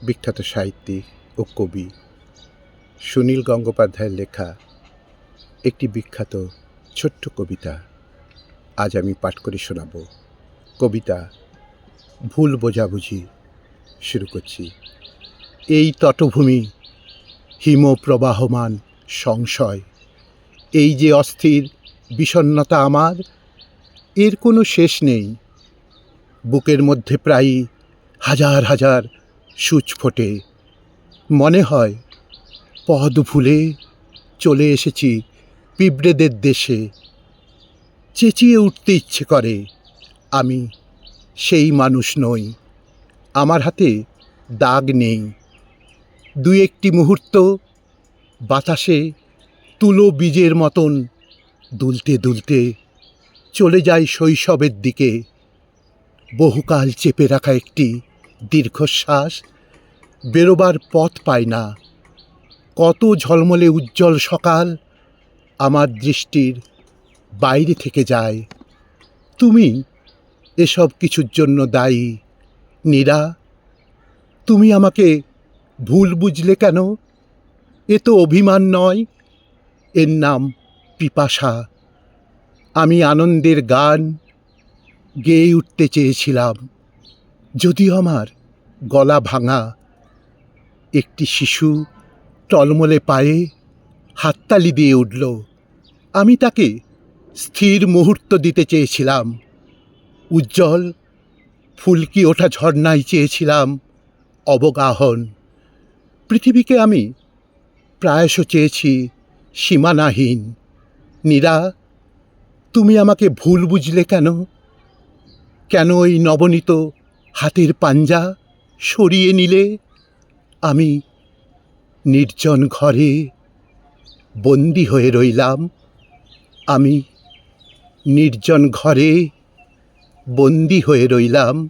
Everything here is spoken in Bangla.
বিখ্যাত সাহিত্যিক ও কবি সুনীল গঙ্গোপাধ্যায়ের লেখা একটি বিখ্যাত ছোট্ট কবিতা আজ আমি পাঠ করে শোনাব। কবিতা ভুল বোঝাবুঝি। শুরু করছি। এই তটভূমি হিম প্রবাহমান সংশয়, এই যে অস্থির বিষণ্ণতা আমার, এর কোনো শেষ নেই। বুকের মধ্যে প্রায়ই হাজার হাজার সূচ ফোটে। মনে হয় পদ ভুলে চলে এসেছি পিঁপড়েদের দেশে। চেঁচিয়ে উঠতে ইচ্ছে করে, আমি সেই মানুষ নই। আমার হাতে দাগ নেই। দু একটি মুহূর্ত বাতাসে তুলো বীজের মতন দুলতে দুলতে চলে যায় শৈশবের দিকে। বহুকাল চেপে রাখা একটি দীর্ঘশ্বাস বেরোবার পথ পায় না। কত ঝলমলে উজ্জ্বল সকাল আমার দৃষ্টির বাইরে থেকে যায়। তুমি এসব কিছুর জন্য দায়ী নীরা। তুমি আমাকে ভুল বুঝলে কেন? এ তো অভিমান নয়, এর নাম পিপাসা। আমি আনন্দের গান গেয়ে উঠতে চেয়েছিলাম, যদিও আমার গলা ভাঙা। একটি শিশু টলমলে পায়ে হাততালি দিয়ে উঠল। আমি তাকে স্থির মুহূর্ত দিতে চেয়েছিলাম। উজ্জ্বল ফুলকি ওঠা ঝর্ণায় চেয়েছিলাম অবগাহন। পৃথিবীকে আমি প্রায়শ চেয়েছি সীমানাহীন। নীরা, তুমি আমাকে ভুল বুঝলে কেন? কেন ওই নবনীত হাতের পাঞ্জা সরিয়ে নিলে? আমি নির্জন ঘরে বন্দী হয়ে রইলাম। আমি নির্জন ঘরে বন্দী হয়ে রইলাম।